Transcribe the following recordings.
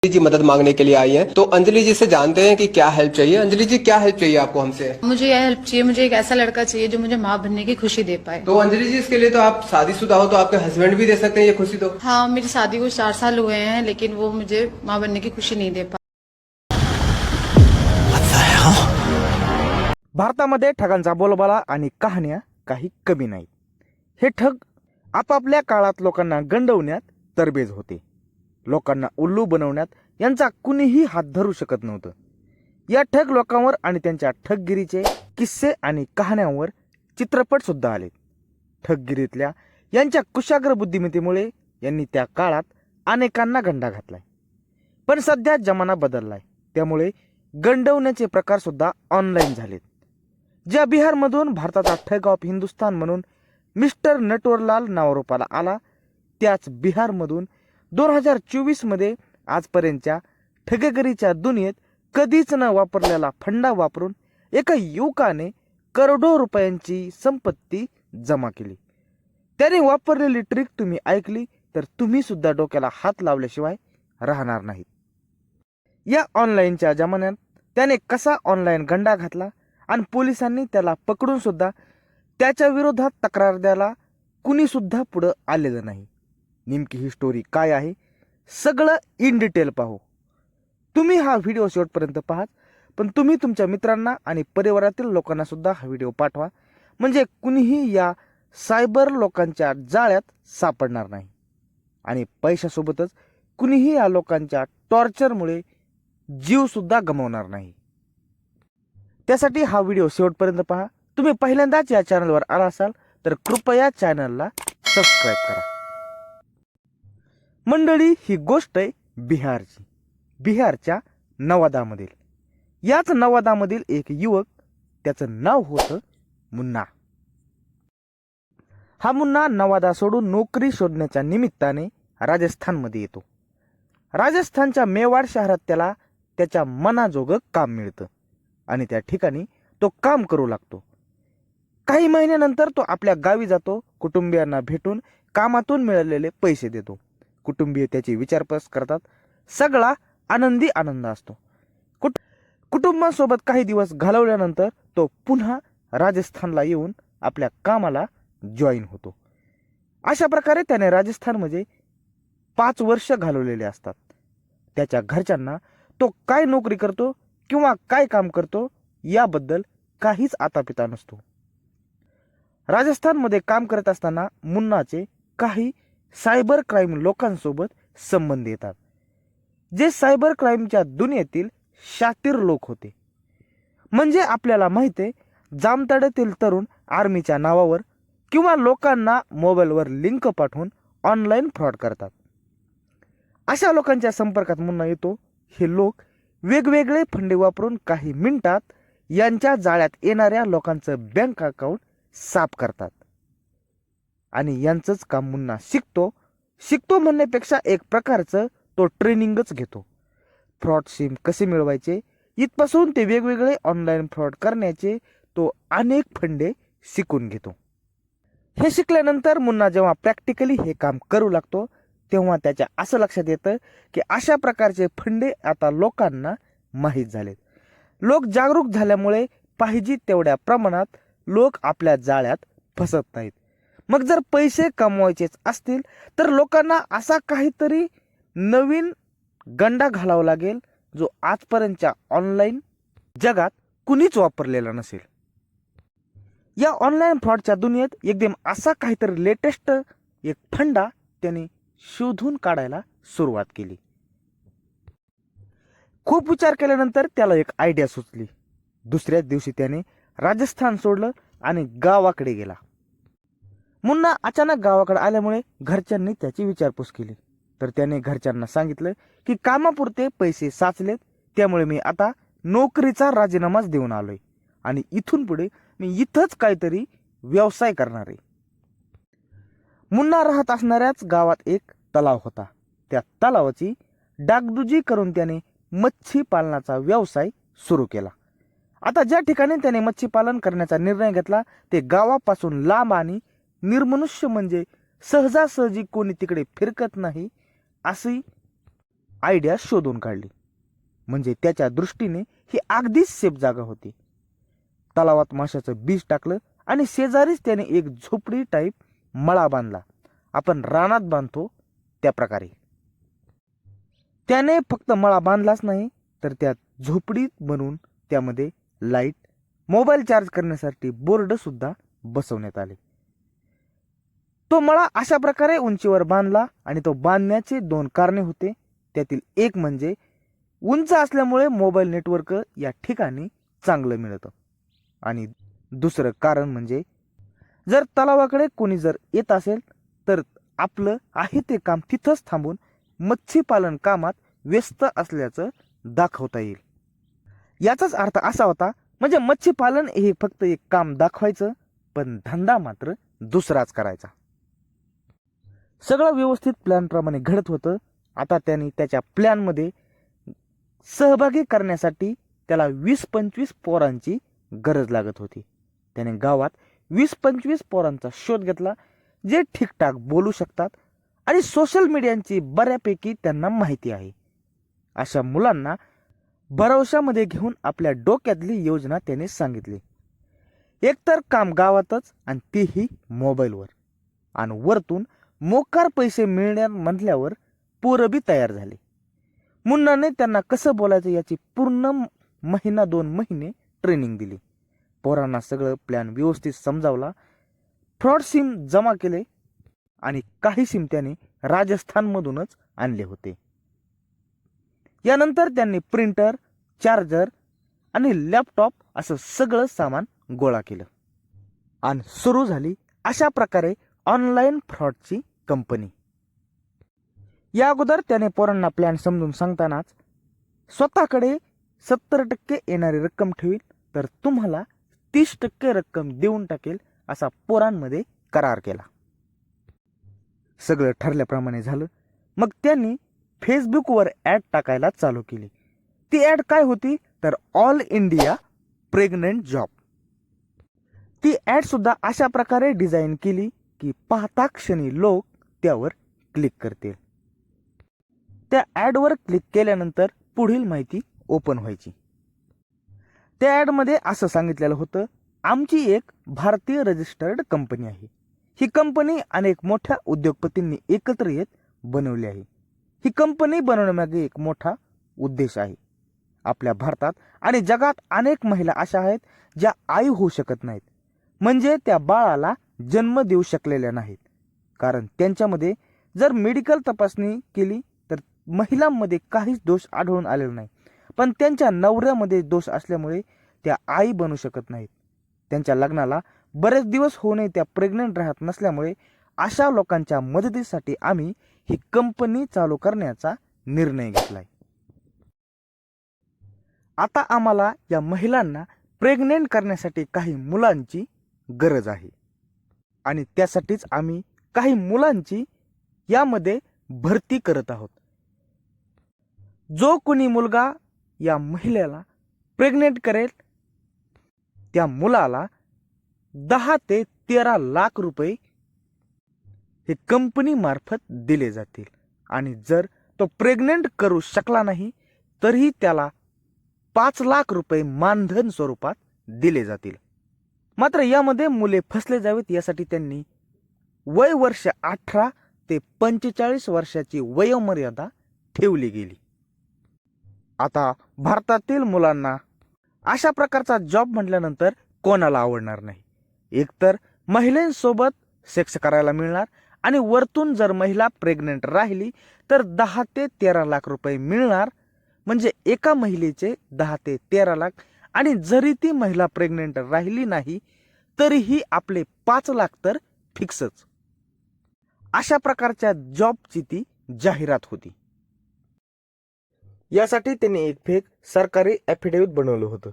जी मदद मांगने के लिए आई हैं। तो अंजलि जी से जानते हैं कि क्या हेल्प चाहिए। अंजलि जी, क्या हेल्प चाहिए आपको हमसे? मुझे यह हेल्प चाहिए। मुझे एक ऐसा लड़का चाहिए जो मुझे माँ बनने की खुशी दे पाए। तो अंजलि जी, इसके लिए तो आप शादीशुदा हो, तो आपके हस्बैंड भी दे सकते हैं ये खुशी तो। हाँ, मेरी शादी को 4 साल हुए हैं, लेकिन वो मुझे माँ बनने की खुशी नहीं दे पाए। भारतामध्ये ठगांचा बोलबाला आणि कहाण्या काही कमी नाहीत. हे ठग आपापल्या काळात लोकांना गंडवण्यात तरबेज होते. लोकांना उल्लू बनवण्यात यांचा कुणीही हात धरू शकत नव्हतं. या ठग लोकांवर आणि त्यांच्या ठगगिरीचे किस्से आणि कहाण्यांवर चित्रपट सुद्धा आले. ठगगिरीतल्या यांच्या कुशाग्र बुद्धिमत्तेमुळे यांनी त्या काळात अनेकांना गंडा घातलाय. पण सध्या जमाना बदललाय, त्यामुळे गंडवण्याचे प्रकार सुद्धा ऑनलाईन झालेत. ज्या बिहारमधून भारताचा ठग ऑफ हिंदुस्तान म्हणून मिस्टर नटवरलाल नावारूपाला आला, त्याच बिहारमधून 2024 मध्ये आजपर्यंतच्या ठगगिरीच्या दुनियेत कधीच न वापरलेला फंडा वापरून एका युवकाने करोडो रुपयांची संपत्ती जमा केली. त्याने वापरलेली ट्रिक तुम्ही ऐकली तर तुम्ही सुद्धा डोक्याला हात लावल्याशिवाय राहणार नाहीत. या ऑनलाईनच्या जमान्यात त्याने कसा ऑनलाईन गंडा घातला आणि पोलिसांनी त्याला पकडून सुद्धा त्याच्या विरोधात तक्रार द्यायला कुणी सुद्धा पुढं आलेलं नाही. नेमकी ही स्टोरी काय आहे, सगळं इन डिटेल पाहू. तुम्ही हा व्हिडिओ शेवटपर्यंत पहा, पण तुम्ही तुमच्या मित्रांना आणि परिवारातील लोकांना सुद्धा हा व्हिडिओ पाठवा, म्हणजे कुणीही या सायबर लोकांच्या जाळ्यात सापडणार नाही आणि पैशासोबतच कुणीही या लोकांच्या टॉर्चरमुळे जीव सुद्धा गमावणार नाही. त्यासाठी हा व्हिडिओ शेवटपर्यंत पहा. तुम्ही पहिल्यांदाच या चॅनलवर आला असाल तर कृपया चॅनलला सबस्क्राईब करा. मंडळी, ही गोष्ट आहे बिहारची. बिहारच्या नवादामधील. याच नवादामधील एक युवक, त्याचं नाव होतं मुन्ना. हा मुन्ना नवादा सोडून नोकरी शोधण्याच्या निमित्ताने राजस्थानमध्ये येतो. राजस्थानच्या मेवाड शहरात त्याला त्याच्या मनाजोगं काम मिळतं आणि त्या ठिकाणी तो काम करू लागतो. काही महिन्यानंतर तो आपल्या गावी जातो. कुटुंबियांना भेटून कामातून मिळालेले पैसे देतो. कुटुंबीय त्याची विचारपूस करतात. सगळा आनंदी आनंद असतो. कुटुंबासोबत काही दिवस घालवल्यानंतर तो पुन्हा राजस्थानला येऊन आपल्या कामाला जॉईन होतो. अशा प्रकारे त्याने राजस्थानमध्ये 5 वर्ष घालवलेले असतात. त्याच्या घरच्यांना तो काय नोकरी करतो किंवा काय काम करतो याबद्दल काहीच आतापिता नसतो. राजस्थानमध्ये काम करत असताना मुन्नाचे काही सायबर क्राईम लोकांसोबत संबंध येतात, जे सायबर क्राईमच्या दुनियेतील शातीर लोक होते. म्हणजे आपल्याला माहिती आहे, जामताड्यातील तरुण आर्मीच्या नावावर किंवा लोकांना मोबाईलवर लिंक पाठवून ऑनलाईन फ्रॉड करतात. अशा लोकांच्या संपर्कात मुन्ना येतो. हे लोक वेगवेगळे फंडे वापरून काही मिनिटात यांच्या जाळ्यात येणाऱ्या लोकांचं बँक अकाउंट साफ करतात आणि यांचंच काम मुन्ना शिकतो म्हणण्यापेक्षा एक प्रकारचं तो ट्रेनिंगच घेतो. फ्रॉड सिम कसे मिळवायचे इथपासून ते वेगवेगळे ऑनलाईन फ्रॉड करण्याचे तो अनेक फंडे शिकून घेतो. हे शिकल्यानंतर मुन्ना जेव्हा प्रॅक्टिकली हे काम करू लागतो, तेव्हा त्याच्या असं लक्षात येतं की अशा प्रकारचे फंडे आता लोकांना माहीत झालेत. लोक जागरूक झाल्यामुळे पाहिजे तेवढ्या प्रमाणात लोक आपल्या जाळ्यात फसत नाहीत. मग जर पैसे कमवायचेच असतील तर लोकांना असा काहीतरी नवीन गंडा घालावा लागेल, जो आजपर्यंतच्या ऑनलाईन जगात कुणीच वापरलेला नसेल. या ऑनलाईन फ्रॉडच्या दुनियेत एकदम असा काहीतरी लेटेस्ट एक फंडा त्याने शोधून काढायला सुरुवात केली. खूप विचार केल्यानंतर त्याला एक आयडिया सुचली. दुसऱ्याच दिवशी त्याने राजस्थान सोडलं आणि गावाकडे गेला. मुन्ना अचानक गावाकडे आल्यामुळे घरच्यांनी त्याची विचारपूस केली. तर त्याने घरच्यांना सांगितलं की कामापुरते पैसे साचलेत, त्यामुळे मी आता नोकरीचा राजीनामाच देऊन आलोय आणि इथून पुढे मी इथंच काहीतरी व्यवसाय करणार आहे. मुन्ना राहत असणाऱ्याच गावात एक तलाव होता. त्या तलावाची डागडुजी करून त्याने मच्छी पालनाचा व्यवसाय सुरू केला. आता ज्या ठिकाणी त्याने मच्छी पालन करण्याचा निर्णय घेतला ते गावापासून लांब आणि निर्मनुष्य, म्हणजे सहजासहजी कोणी तिकडे फिरकत नाही आयडिया शोधून काढली. म्हणजे त्याच्या दृष्टीने ही अगदीच सेफ जागा होती. तलावात माशाचं बीज टाकलं आणि शेजारीच त्याने एक झोपडी टाईप मळा बांधला. आपण रानात बांधतो त्या प्रकारे. त्याने फक्त मळा बांधलाच नाही तर त्या झोपडीत बनवून त्यामध्ये लाईट, मोबाईल चार्ज करण्यासाठी बोर्ड सुद्धा बसवण्यात आले. तो मळा अशा प्रकारे उंचीवर बांधला आणि तो बांधण्याचे 2 कारणे होते. त्यातील एक म्हणजे उंच असल्यामुळे मोबाईल नेटवर्क या ठिकाणी चांगलं मिळतं, आणि दुसरं कारण म्हणजे जर तलावाकडे कोणी जर येत असेल तर आपलं आहे ते काम तिथंच थांबून मत्स्यपालन कामात व्यस्त असल्याचं दाखवता येईल. याचाच अर्थ असा होता, म्हणजे मत्स्यपालन हे फक्त एक काम दाखवायचं, पण धंदा मात्र दुसराच करायचा. सगळं व्यवस्थित प्लॅनप्रमाणे घडत होतं. आता त्याने त्याच्या प्लॅनमध्ये सहभागी करण्यासाठी त्याला 20-25 पोरांची गरज लागत होती. त्याने गावात 20-25 पोरांचा शोध घेतला, जे ठीकठाक बोलू शकतात आणि सोशल मीडियाची बऱ्यापैकी त्यांना माहिती आहे. अशा मुलांना भरवशामध्ये घेऊन आपल्या डोक्यातली योजना त्याने सांगितली. एकतर काम गावातच आणि तेही मोबाईलवर, आणि वरतून मोकार पैसे मिळणार म्हटल्यावर पोरं बी तयार झाले. मुन्नाने त्यांना कसं बोलायचं याची पूर्ण 1-2 महिने ट्रेनिंग दिली. पोरांना सगळं प्लॅन व्यवस्थित समजावला. फ्रॉड सिम जमा केले आणि काही सिम त्याने राजस्थानमधूनच आणले होते. यानंतर त्यांनी प्रिंटर, चार्जर आणि लॅपटॉप असं सगळं सामान गोळा केलं आणि सुरू झाली अशा प्रकारे ऑनलाईन फ्रॉडची कंपनी. या अगोदर त्याने पोरांना प्लॅन समजून सांगतानाच स्वतःकडे 70% येणारी रक्कम ठेवील तर तुम्हाला 30% रक्कम देऊन टाकेल असा पोरांमध्ये करार केला. सगळं ठरल्याप्रमाणे झालं. मग त्यांनी फेसबुकवर ॲड टाकायला चालू केली. ती ॲड काय होती तर ऑल इंडिया प्रेग्नंट जॉब. ती ॲड सुद्धा अशा प्रकारे डिझाईन केली की पाहता क्षणी लोक त्यावर क्लिक करतील. त्या ॲडवर क्लिक केल्यानंतर पुढील माहिती ओपन व्हायची. त्या ॲडमध्ये असं सांगितलेलं होतं, आमची एक भारतीय रजिस्टर्ड कंपनी आहे. ही कंपनी अनेक मोठ्या उद्योगपतींनी एकत्र येत बनवली आहे. ही कंपनी बनवण्यामागे एक मोठा उद्देश आहे. आपल्या भारतात आणि जगात अनेक महिला अशा आहेत ज्या आई होऊ शकत नाहीत, म्हणजे त्या बाळाला जन्म देऊ शकलेल्या नाहीत. कारण त्यांच्यामध्ये जर मेडिकल तपासणी केली तर महिलांमध्ये काहीच दोष आढळून आलेला नाही, पण त्यांच्या नवऱ्यामध्ये दोष असल्यामुळे त्या आई बनू शकत नाहीत. त्यांच्या लग्नाला बरेच दिवस होऊनही त्या प्रेग्नंट राहत नसल्यामुळे अशा लोकांच्या मदतीसाठी आम्ही ही कंपनी चालू करण्याचा निर्णय घेतलाय. आता आम्हाला या महिलांना प्रेग्नेंट करण्यासाठी काही मुलांची गरज आहे आणि त्यासाठीच आम्ही काही मुलांची यामध्ये भरती करत आहोत. जो कोणी मुलगा या महिलेला प्रेग्नेंट करेल त्या मुलाला 10 ते 13 लाख रुपये हे कंपनी मार्फत दिले जातील, आणि जर तो प्रेग्नेंट करू शकला नाही तरीही त्याला 5 लाख रुपये मानधन स्वरूपात दिले जातील. मात्र यामध्ये मुले फसले जावेत यासाठी त्यांनी वय वर्ष 18 ते 45 वर्षाची वयोमर्यादा ठेवली गेली. आता भारतातील मुलांना अशा प्रकारचा जॉब म्हटल्यानंतर कोणाला आवडणार नाही. एकतर महिलांसोबत सेक्स करायला मिळणार, आणि वरतून जर महिला प्रेग्नेंट राहिली तर 10 ते 13 लाख रुपये मिळणार. म्हणजे एका महिलेचे 10 ते 13 लाख, आणि जरी ती महिला प्रेग्नेंट राहिली नाही तरीही आपले 5 लाख तर फिक्सच. अशा प्रकारच्या जॉबची ती जाहिरात होती. यासाठी त्यांनी एक फेक सरकारी ॲफिडेव्हिट बनवलं होतं.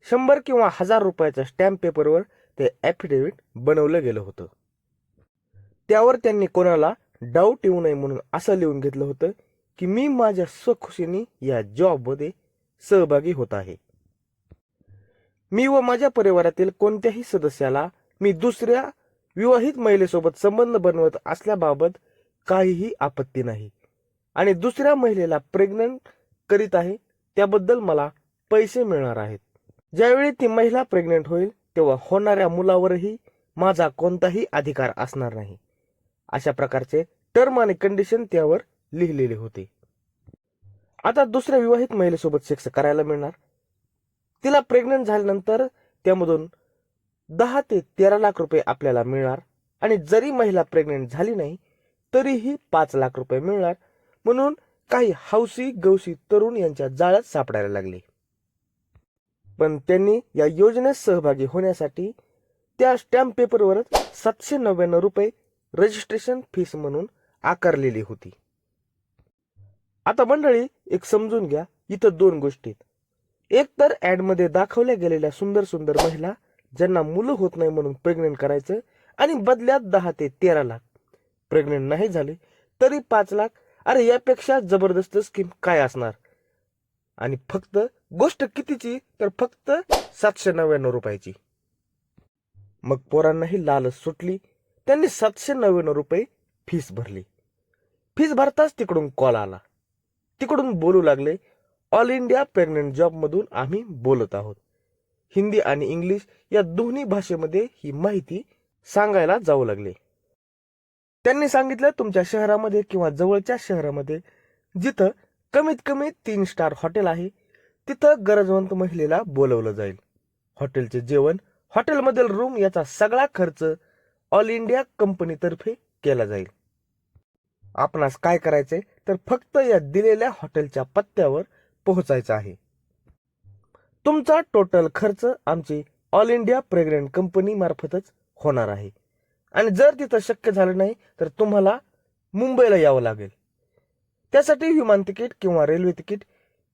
100 किंवा 1000 रुपयाच्या स्टॅम्प पेपरवर ते ॲफिडेव्हिट बनवलं गेलं होतं. त्यावर त्यांनी कोणाला डाऊट येऊ नये म्हणून असं लिहून घेतलं होतं की मी माझ्या स्वखुशीने या जॉबमध्ये सहभागी होत आहे. मी व माझ्या परिवारातील कोणत्याही सदस्याला मी दुसऱ्या विवाहित महिलेसोबत संबंध बनवत असल्याबाबत काहीही आपत्ती नाही. आणि दुसऱ्या महिलेला प्रेग्नंट करीत आहे, त्याबद्दल मला पैसे मिळणार आहेत. ज्यावेळी ती महिला प्रेग्नंट होईल तेव्हा होणाऱ्या मुलावरही माझा कोणताही अधिकार असणार नाही. अशा प्रकारचे टर्म आणि कंडिशन त्यावर लिहिलेले होते. आता दुसऱ्या विवाहित महिलेसोबत सेक्स करायला मिळणार. तिला प्रेग्नंट झाल्यानंतर त्यामधून 10 ते 13 लाख रुपये आपल्याला मिळणार आणि जरी महिला प्रेग्नंट झाली नाही तरीही 5 लाख रुपये मिळणार. म्हणून काही हौसी गवसी तरुण यांच्या जाळ्यात सापडायला लागले. पण त्यांनी या योजनेत सहभागी होण्यासाठी त्या स्टॅम्प पेपरवरच 799 रुपये रजिस्ट्रेशन फीस म्हणून आकारलेली होती. आता मंडळी एक समजून घ्या, इथं 2 गोष्टी. एक तर ऍड मध्ये दाखवल्या गेलेल्या सुंदर सुंदर महिला ज्यांना मुलं होत नाही म्हणून प्रेग्नेंट करायचं आणि बदल्यात 10 ते 13 लाख. प्रेग्नेंट नाही झाले तरी 5 लाख. अरे यापेक्षा जबरदस्त स्कीम काय असणार. आणि फक्त गोष्ट कितीची तर फक्त 799 रुपयाची. मग पोरांनाही लालच सुटली. त्यांनी 799 रुपये फीस भरली. फीस भरताच तिकडून कॉल आला. तिकडून बोलू लागले, ऑल इंडिया प्रेग्नंट जॉब मधून आम्ही बोलत आहोत. हिंदी आणि इंग्लिश या दोन्ही भाषेमध्ये ही माहिती सांगायला जाऊ लागले. त्यांनी सांगितलं तुमच्या शहरामध्ये किंवा जवळच्या शहरामध्ये जिथं कमीत कमी 3 स्टार हॉटेल आहे तिथं गरजवंत महिलेला बोलवलं जाईल. हॉटेलचे जेवण, हॉटेलमधील रूम याचा सगळा खर्च ऑल इंडिया कंपनीतर्फे केला जाईल. आपणास काय करायचे तर फक्त या दिलेल्या हॉटेलच्या पत्त्यावर पोहोचायचं आहे. तुमचा टोटल खर्च आमची ऑल इंडिया प्रेग्नंट कंपनी मार्फतच होणार आहे. आणि जर तिथं शक्य झालं नाही तर तुम्हाला मुंबईला यावं लागेल. त्यासाठी विमान तिकीट किंवा रेल्वे तिकीट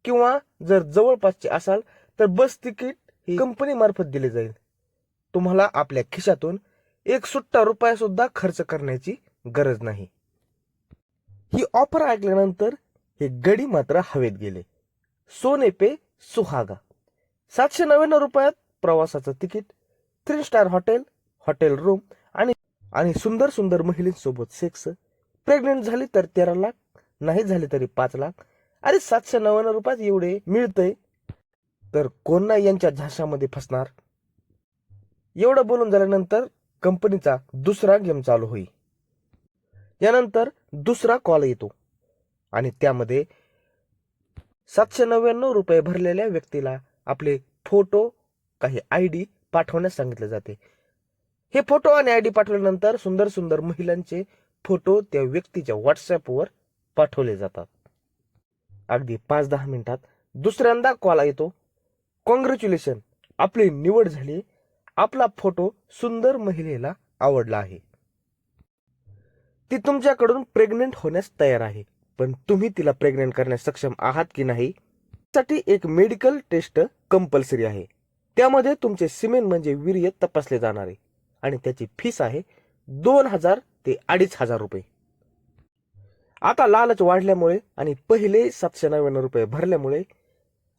किंवा जर जवळपासचे असाल तर बस तिकीट ही कंपनी मार्फत दिले जाईल. तुम्हाला आपल्या खिशातून एक सुट्टा रुपया सुद्धा खर्च करण्याची गरज नाही. ही ऑफर ऐकल्यानंतर हे गडी मात्र हवेत गेले. सोने पे सुहागा. 799 रुपयात प्रवासाचं ticket, 3 star hotel, hotel room आणि सुंदर सुंदर महिलांसोबत सेक्स. प्रेग्नेंट झाली तर 13 लाख, नाही झाली तरी 5 लाख. अरे 799 रुपयात एवढे मिळतंय तर कोण नाही यांच्या झाशामध्ये फसणार. एवढं बोलून झाल्यानंतर कंपनीचा दुसरा गेम चालू होईल. यानंतर दुसरा कॉल येतो आणि त्यामध्ये 799 रुपये भरलेल्या व्यक्तीला आपले फोटो, काही ID पाठवण्यास सांगितले जाते. हे फोटो आणि ID पाठवल्यानंतर सुंदर सुंदर महिलांचे फोटो त्या व्यक्तीच्या व्हॉट्सअपवर पाठवले जातात. अगदी 5-10 मिनिटात दुसऱ्यांदा कॉल येतो. कॉंग्रॅच्युलेशन, आपली निवड झाली. आपला फोटो सुंदर महिलेला आवडला आहे. ती तुमच्याकडून प्रेग्नेंट होण्यास तयार आहे, पण तुम्ही तिला प्रेग्नेंट करण्यास सक्षम आहात की नाही साठी एक मेडिकल टेस्ट कंपल्सरी आहे. त्यामध्ये तुमचे सिमेन म्हणजे वीर्य तपासले जाणार आहे आणि त्याची फीस आहे 2000 ते 2500 रुपये. आता लालच वाढल्यामुळे आणि पहिले 799 रुपये भरल्यामुळे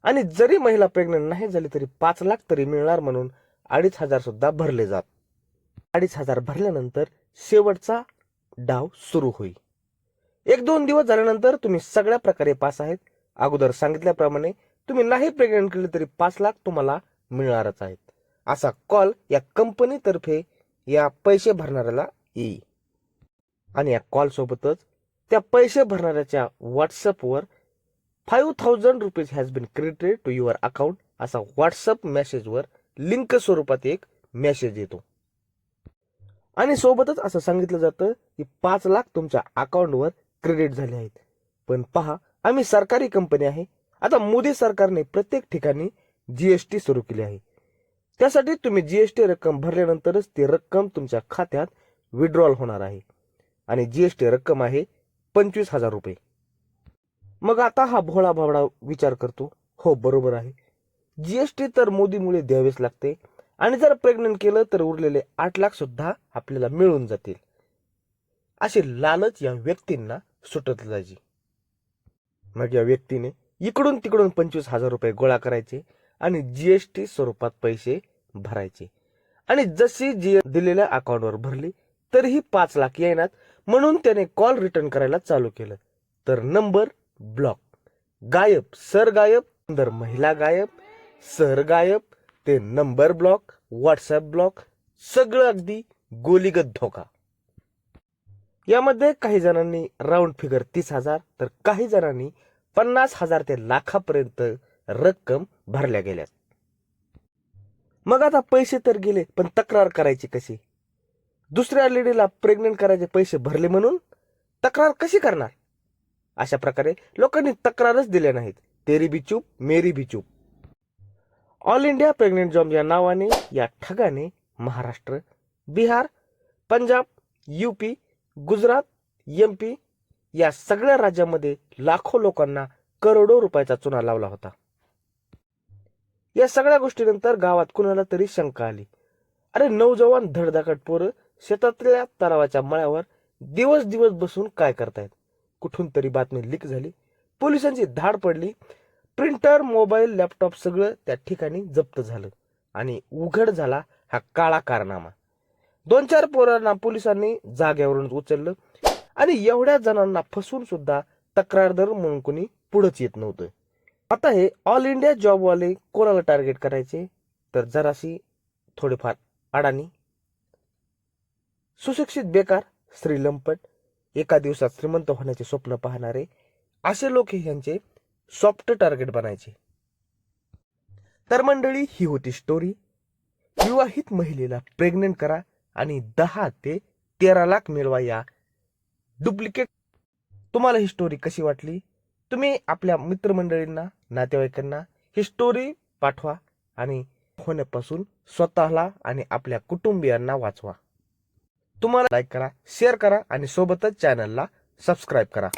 आणि जरी महिला प्रेग्नंट नाही झाली तरी 5 लाख तरी मिळणार म्हणून 2500 सुद्धा भरले जात. 2500 भरल्यानंतर शेवटचा डाव सुरू होईल. 1-2 दिवस झाल्यानंतर तुम्ही सगळ्या प्रकारे पास आहेत. अगोदर सांगितल्याप्रमाणे तुम्ही नाही प्रेग्नंट केले तरी 5 लाख तुम्हाला मिळणारच आहेत. असा कॉल या कंपनीतर्फे या पैसे भरणाऱ्याला येईल. आणि या कॉल सोबतच त्या पैसे भरणाऱ्याच्या व्हॉट्सअपवर 5000 rupees has been credited to your account असा व्हॉट्सअप मेसेजवर लिंक स्वरूपात एक मेसेज येतो. आणि सोबतच असं सांगितलं जातं की 5 लाख तुमच्या अकाउंटवर क्रेडिट झाले आहेत. पण पहा, आम्ही सरकारी कंपनी आहे. आता मोदी सरकारने प्रत्येक ठिकाणी GST सुरू केली आहे. त्यासाठी तुम्ही GST रक्कम भरल्यानंतरच ती रक्कम तुमच्या खात्यात विड्रॉल होणार आहे. आणि GST रक्कम आहे 25,000 रुपये. मग आता हा भोळा भाबडा विचार करतो, हो बरोबर आहे, GST तर मोदीमुळे द्यावेच लागते आणि जर प्रेग्नंट केलं तर उरलेले 8 लाख सुद्धा आपल्याला मिळून जातील. अशी लालच या व्यक्तींना सुटत जायची. मग या व्यक्तीने इकडून तिकडून 25,000 रुपये गोळा करायचे आणि GST स्वरूपात पैसे भरायचे. आणि जशी दिलेल्या अकाउंटवर भरली तरीही 5 लाख येणार. म्हणून त्याने कॉल रिटर्न करायला चालू केलं. तर नंबर ब्लॉक. गायब सर गायब, नंतर महिला गायब, सर गायब, ते नंबर ब्लॉक, व्हॉट्सअप ब्लॉक, सगळं अगदी गोलीगत धोका. यामध्ये काही जणांनी राऊंड फिगर 30,000 तर काही जणांनी 50,000 ते लाखापर्यंत रक्कम भरल्या गेल्यात. मग आता पैसे तर गेले, पण तक्रार करायची कशी? दुसऱ्या लेडीला प्रेग्नेंट करायचे पैसे भरले म्हणून तक्रार कशी करणार? अशा प्रकारे लोकांनी तक्रारच दिल्या नाहीत. तेरी बी चूप मेरी बी चूप. ऑल इंडिया प्रेग्नेंट जॉब या नावाने या ठगाने महाराष्ट्र, बिहार, पंजाब, यूपी, गुजरात, MP या सगळ्या राज्यामध्ये लाखो लोकांना करोडो रुपयाचा चुना लावला होता. या सगळ्या गोष्टीनंतर गावात कुणाला तरी शंका आली. अरे नौजवान धडधाकट पोरं शेतातल्या तलावाच्या मळ्यावर दिवस दिवस बसून काय करतायत? कुठून तरी बातमी लीक झाली. पोलिसांची धाड पडली. प्रिंटर, मोबाईल, लॅपटॉप सगळं त्या ठिकाणी जप्त झालं आणि उघड झाला हा काळा कारनामा. 2-4 पोरांना पोलिसांनी जाग्यावरून उचललं आणि एवढ्या जणांना फसून सुद्धा तक्रारदार म्हणून कोणी पुढेच येत नव्हतं. आता हे ऑल इंडिया जॉबवाले कोणाला टार्गेट करायचे? तर जराशी थोडेफार अडाणी, सुशिक्षित बेकार, श्रीलंपट, एका दिवसात श्रीमंत होण्याचे स्वप्न पाहणारे असे लोक हे यांचे सॉफ्ट टार्गेट बनायचे. तर मंडळी, ही होती स्टोरी. विवाहित महिलेला प्रेग्नेंट करा आणि 10 ते 13 लाख मिळवा या डुप्लिकेट. तुम्हाला ही स्टोरी कशी वाटली? तुम्ही आपल्या मित्रमंडळींना, नातेवाईकांना ही स्टोरी पाठवा आणि होण्यापासून स्वतःला आणि आपल्या कुटुंबियांना वाचवा. तुम्हाला लाईक करा, शेअर करा आणि सोबतच चॅनलला सबस्क्राईब करा.